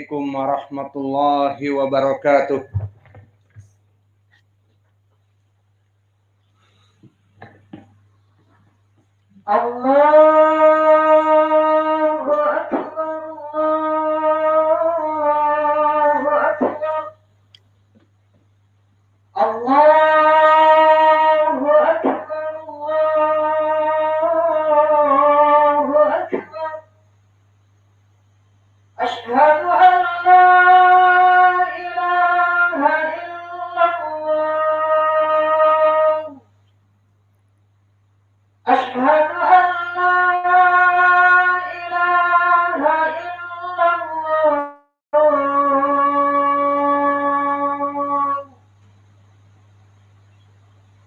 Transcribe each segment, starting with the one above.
Assalamualaikum warahmatullahi wabarakatuh. Allahu Akbar, Allahu Akbar, Allahu Akbar, Allahu Akbar. Asyhadu an la ilaha illallah. Asyhadu an la ilaha illallah.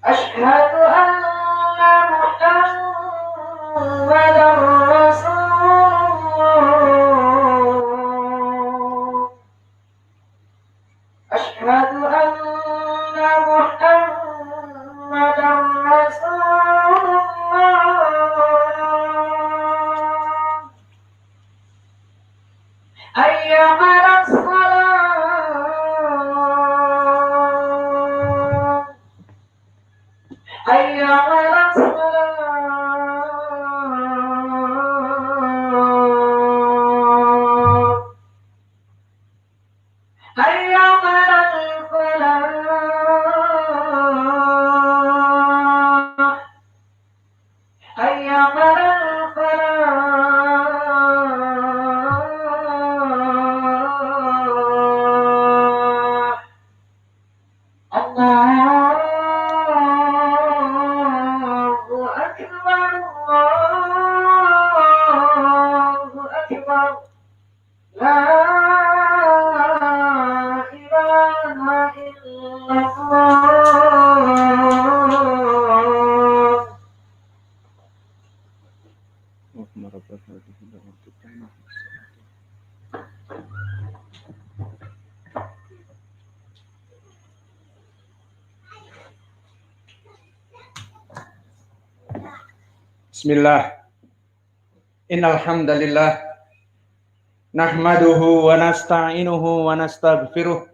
Asyhadu anna Muhammadar Rasulullah. Asyhadu anna Muhammadar Rasulullah. Hayya 'alas shalah. Hayya 'alas shalah. Hayya 'alal falah. Hayya 'alal falah. Allahu Akbar, Allahu Akbar. La ilaha illallah. Bismillah. Innal hamdalillah nahmaduhu wa nasta'inuhu wa nastaghfiruh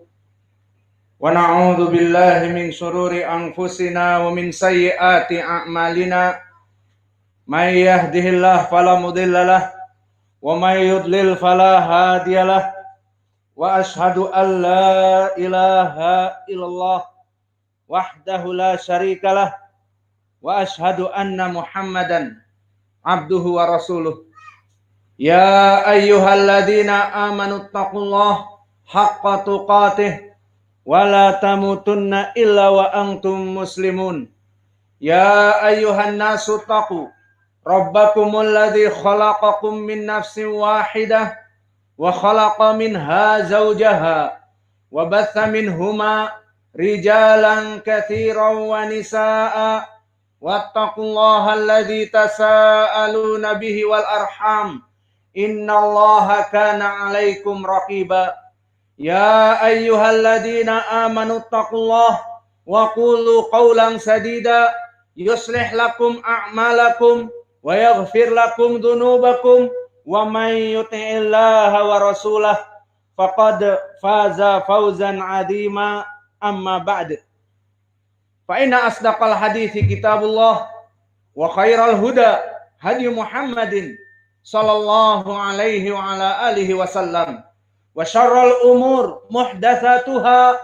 wa na'udzu billahi min shururi anfusina wa min sayyiati a'malina. May yahdihillahu fala mudhillalah wa may yudlil fala hadiyalah. Wa ashhadu an la ilaha illallah wahdahu la syarikalah wa ashhadu anna Muhammadan abduhu wa rasuluh. Ya ayyuhalladzina amanu taqullaha haqqa tuqatih wa la tamutunna illa wa antum muslimun. Ya ayyuhan nasu taqu rabbakumul ladzi khalaqakum min nafsin wahidah wa khalaqa minha zawjaha wa batha minhuma rijalan katsiran wa nisaa'a wattaqullaha alladzi tasaaluna bihi wal arham innallaha kana 'alaikum raqiba. Ya ayyuhalladzina amanu taqullaha wa qulu qawlan sadida yuslih lakum a'malakum wa yaghfir lakum dhunubakum wa may yuti'illaha wa rasulahu faqad faza fawzan 'azima. Amma ba'd. Fa inna asdaqal hadithi kitabullah wa khairal huda hadi Muhammadin sallallahu alaihi wa ala alihi wasallam wa syarrul umur muhdatsatuha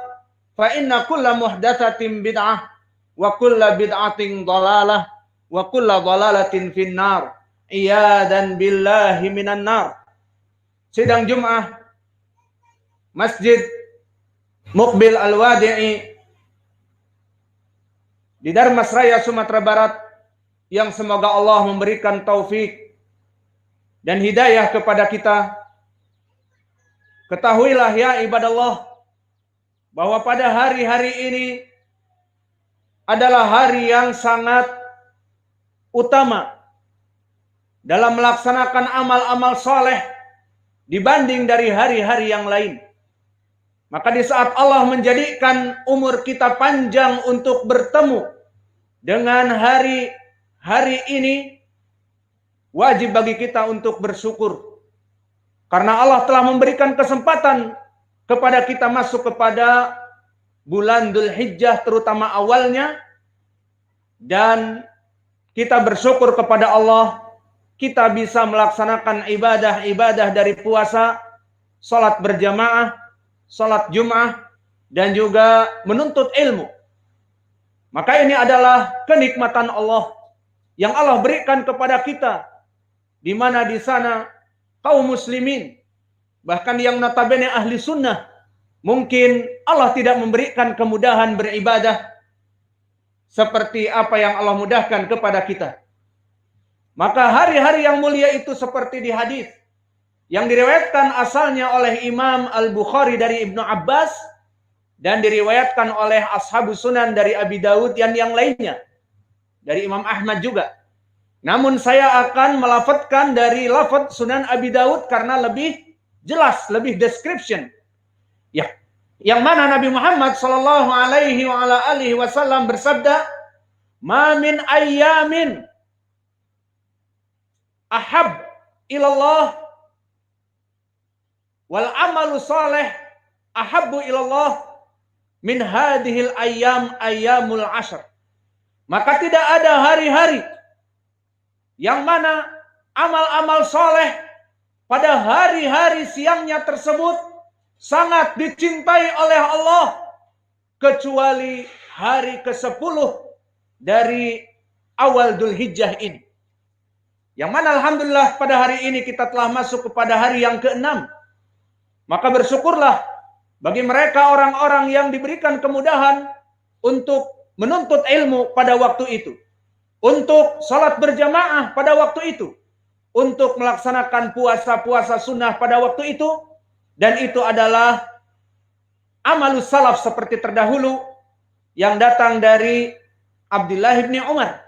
fa inna kulla muhdatsatin bid'ah wa kulla bid'atin dhalalah wa kulla dhalalatin finnar. Iyadan billahi minan nar. Sidang Jumat Masjid Muqbil Al-Wadi'i di Darmasraya, Sumatera Barat, yang semoga Allah memberikan taufik dan hidayah kepada kita. Ketahuilah ya ibadallah bahwa pada hari-hari ini adalah hari yang sangat utama dalam melaksanakan amal-amal soleh dibanding dari hari-hari yang lain. Maka di saat Allah menjadikan umur kita panjang untuk bertemu dengan hari ini, wajib bagi kita untuk bersyukur. Karena Allah telah memberikan kesempatan kepada kita masuk kepada bulan Dzulhijjah terutama awalnya, dan kita bersyukur kepada Allah kita bisa melaksanakan ibadah-ibadah dari puasa, salat berjamaah, salat Jumat, dan juga menuntut ilmu. Maka ini adalah kenikmatan Allah yang Allah berikan kepada kita, di mana di sana kaum muslimin, bahkan yang notabene ahli sunnah, mungkin Allah tidak memberikan kemudahan beribadah seperti apa yang Allah mudahkan kepada kita. Maka hari-hari yang mulia itu seperti di hadis yang diriwayatkan asalnya oleh Imam Al-Bukhari dari Ibnu Abbas dan diriwayatkan oleh Ashabus Sunan dari Abi Dawud dan yang lainnya, dari Imam Ahmad juga. Namun saya akan melafadzkan dari lafadz Sunan Abi Dawud karena lebih jelas, lebih description. Ya, yang mana Nabi Muhammad sallallahu alaihi wasallam bersabda, "Ma min ayyamin ahab ilallah wal amalu salih ahabbu ilallah min hadhil ayyam ayyamul ashr." Maka tidak ada hari-hari yang mana amal-amal soleh pada hari-hari siangnya tersebut sangat dicintai oleh Allah kecuali hari ke-10 dari awal Dzulhijjah ini. Yang mana alhamdulillah pada hari ini kita telah masuk kepada hari yang ke-6. Maka bersyukurlah bagi mereka orang-orang yang diberikan kemudahan untuk menuntut ilmu pada waktu itu, untuk salat berjamaah pada waktu itu, untuk melaksanakan puasa-puasa sunnah pada waktu itu, dan itu adalah amalus salaf seperti terdahulu yang datang dari Abdullah bin Umar,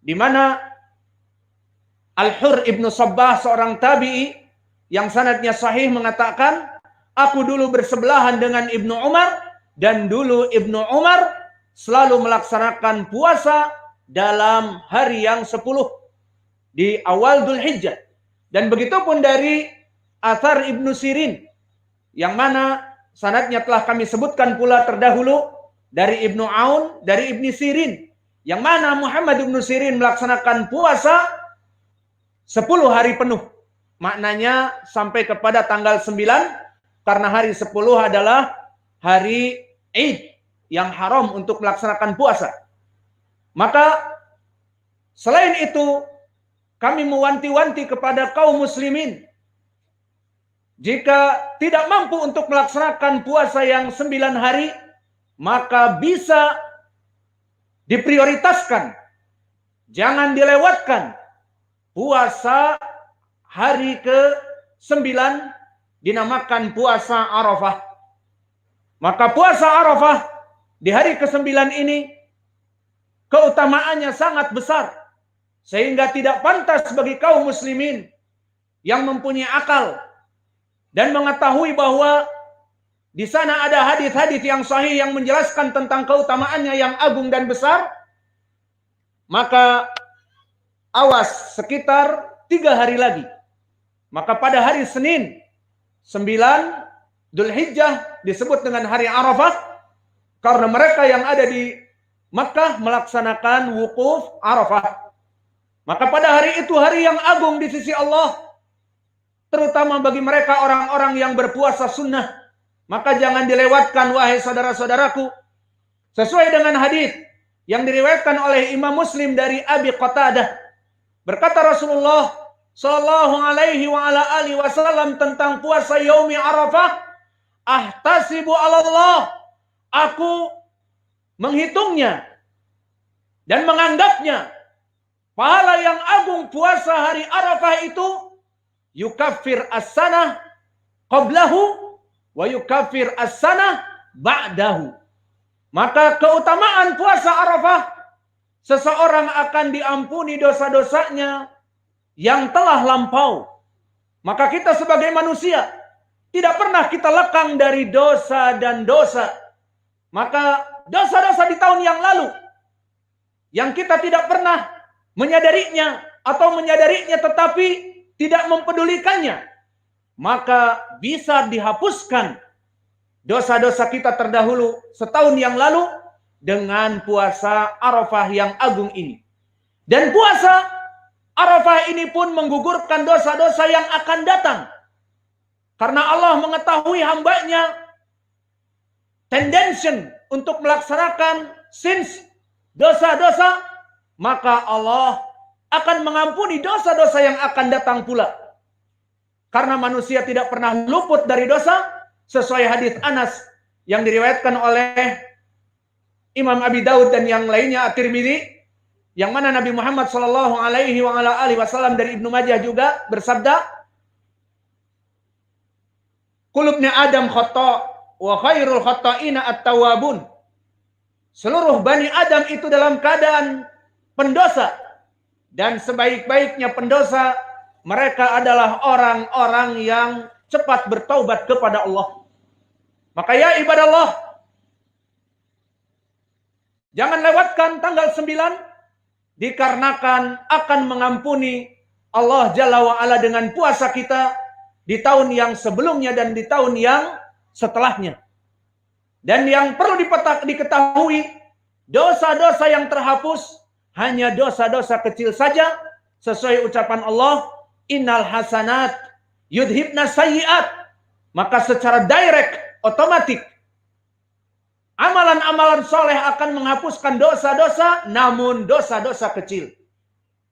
di mana Al-Hur ibnu Sabbah, seorang tabi'i yang sanadnya sahih, mengatakan, aku dulu bersebelahan dengan Ibnu Umar, dan dulu Ibnu Umar selalu melaksanakan puasa dalam hari yang 10 di awal Dzulhijjah. Dan begitu pun dari Athar Ibnu Sirin, yang mana sanadnya telah kami sebutkan pula terdahulu dari Ibnu Aun, dari Ibnu Sirin, yang mana Muhammad Ibnu Sirin melaksanakan puasa 10 hari penuh. Maknanya sampai kepada tanggal 9, karena hari 10 adalah hari Id yang haram untuk melaksanakan puasa. Maka selain itu kami mewanti-wanti kepada kaum muslimin, jika tidak mampu untuk melaksanakan puasa yang 9 hari, maka bisa diprioritaskan, jangan dilewatkan puasa hari ke-9, dinamakan puasa Arafah. Maka puasa Arafah di hari ke-9 ini keutamaannya sangat besar, sehingga tidak pantas bagi kaum muslimin yang mempunyai akal dan mengetahui bahwa di sana ada hadis-hadis yang sahih yang menjelaskan tentang keutamaannya yang agung dan besar, maka awas, sekitar 3 hari lagi. Maka pada hari Senin 9 Dzulhijjah disebut dengan hari Arafah, karena mereka yang ada di Makkah melaksanakan wukuf Arafah. Maka pada hari itu hari yang agung di sisi Allah, terutama bagi mereka orang-orang yang berpuasa sunnah. Maka jangan dilewatkan wahai saudara-saudaraku, sesuai dengan hadis yang diriwayatkan oleh Imam Muslim dari Abi Qatadah. Berkata Rasulullah sallallahu alaihi wasallam tentang puasa yaumi Arafah, ahtasibu 'ala Allah, aku menghitungnya dan menganggapnya pahala yang agung puasa hari Arafah itu yukaffir as-sanah qablahu wa yukaffir as-sanah ba'dahu. Maka keutamaan puasa Arafah, seseorang akan diampuni dosa-dosanya yang telah lampau. Maka kita sebagai manusia tidak pernah kita lekang dari dosa dan dosa. Maka dosa-dosa di tahun yang lalu yang kita tidak pernah menyadarinya atau menyadarinya tetapi tidak mempedulikannya, maka bisa dihapuskan dosa-dosa kita terdahulu setahun yang lalu dengan puasa Arafah yang agung ini. Dan puasa Arafah ini pun menggugurkan dosa-dosa yang akan datang. Karena Allah mengetahui hambanya tendensi untuk melaksanakan sins, dosa-dosa, maka Allah akan mengampuni dosa-dosa yang akan datang pula. Karena manusia tidak pernah luput dari dosa, sesuai hadis Anas yang diriwayatkan oleh Imam Abi Daud dan yang lainnya, At-Tirmidzi, yang mana Nabi Muhammad sallallahu alaihi wasallam dari Ibnu Majah juga bersabda, "Kulubnya Adam khata' wa khairul khata'ina at-tawwabun." Seluruh Bani Adam itu dalam keadaan pendosa, dan sebaik-baiknya pendosa mereka adalah orang-orang yang cepat bertaubat kepada Allah. Maka ya ibadallah, jangan lewatkan tanggal 9 dikarenakan akan mengampuni Allah Jalla wa'ala dengan puasa kita di tahun yang sebelumnya dan di tahun yang setelahnya. Dan yang perlu diketahui, dosa-dosa yang terhapus hanya dosa-dosa kecil saja, sesuai ucapan Allah, innal hasanat yudhibna sayyiat. Maka secara direct, otomatis, amalan-amalan soleh akan menghapuskan dosa-dosa, namun dosa-dosa kecil.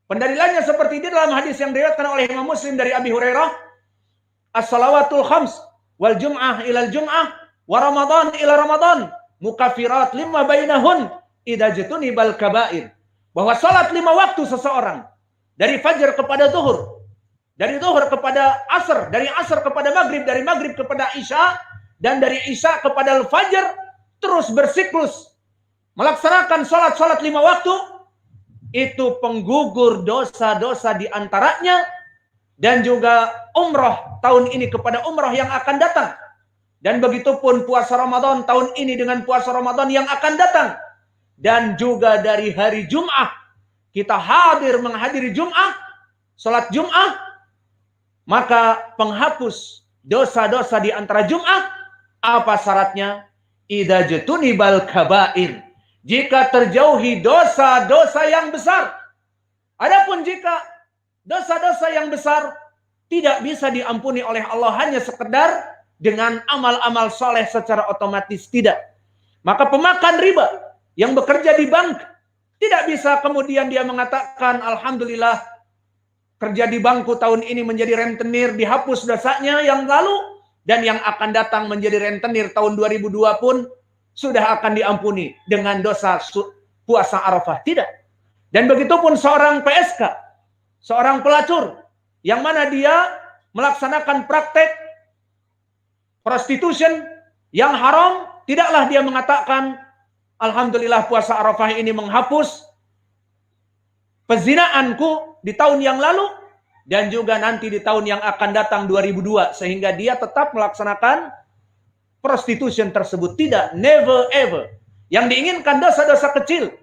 Pendalilannya seperti ini dalam hadis yang diriwayatkan oleh Imam Muslim dari Abi Hurairah, as-salawatul khams wal jum'ah ilal jum'ah wa ramadan ila ramadan mukaffirat lima bainahun idza junibal kaba'ir. Bahwa salat 5 waktu seseorang, dari fajar kepada zuhur, dari zuhur kepada asar, dari asar kepada maghrib, dari maghrib kepada isya, dan dari isya kepada al-fajr, terus bersiklus melaksanakan salat-salat 5 waktu, itu penggugur dosa-dosa di antaranya, dan juga umrah tahun ini kepada umrah yang akan datang. Dan begitu pun puasa Ramadan tahun ini dengan puasa Ramadan yang akan datang. Dan juga dari hari Jum'ah, kita menghadiri Jum'ah, salat Jum'ah, maka penghapus dosa-dosa di antara Jum'ah, apa syaratnya? Idza junibal kaba'ir, jika terjauhi dosa-dosa yang besar. Adapun jika dosa-dosa yang besar tidak bisa diampuni oleh Allah hanya sekedar dengan amal-amal soleh secara otomatis, tidak. Maka pemakan riba yang bekerja di bank tidak bisa kemudian dia mengatakan, alhamdulillah kerja di bangku tahun ini menjadi rentenir, dihapus dosanya yang lalu, dan yang akan datang menjadi rentenir tahun 2002 pun sudah akan diampuni dengan dosa puasa Arafah. Tidak. Dan begitu pun seorang PSK, seorang pelacur, yang mana dia melaksanakan praktek prostitution yang haram, tidaklah dia mengatakan, alhamdulillah puasa Arafah ini menghapus pezinaanku di tahun yang lalu, dan juga nanti di tahun yang akan datang 2002, sehingga dia tetap melaksanakan prostitution tersebut. Tidak, never ever. Yang diinginkan dosa-dosa kecil.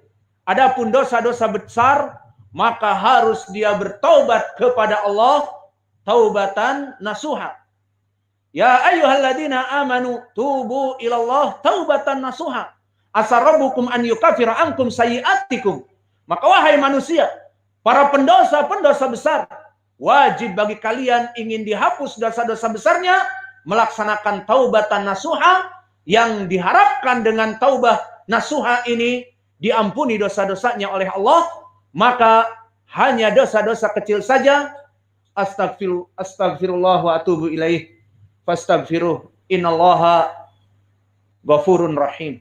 Adapun dosa-dosa besar, maka harus dia bertaubat kepada Allah, taubatan nasuha. Ya ayyuhalladzina amanu tubu ilallah taubatan nasuha. Asa rabbukum an yukaffira ankum sayyi'atikum. Maka wahai manusia, para pendosa-pendosa besar, wajib bagi kalian ingin dihapus dosa-dosa besarnya, melaksanakan taubatan nasuha, yang diharapkan dengan taubah nasuha ini diampuni dosa-dosanya oleh Allah. Maka hanya dosa-dosa kecil saja. Astagfirullah wa atubu ilaih. Fastaghfiruh, innallaha ghafurun rahim.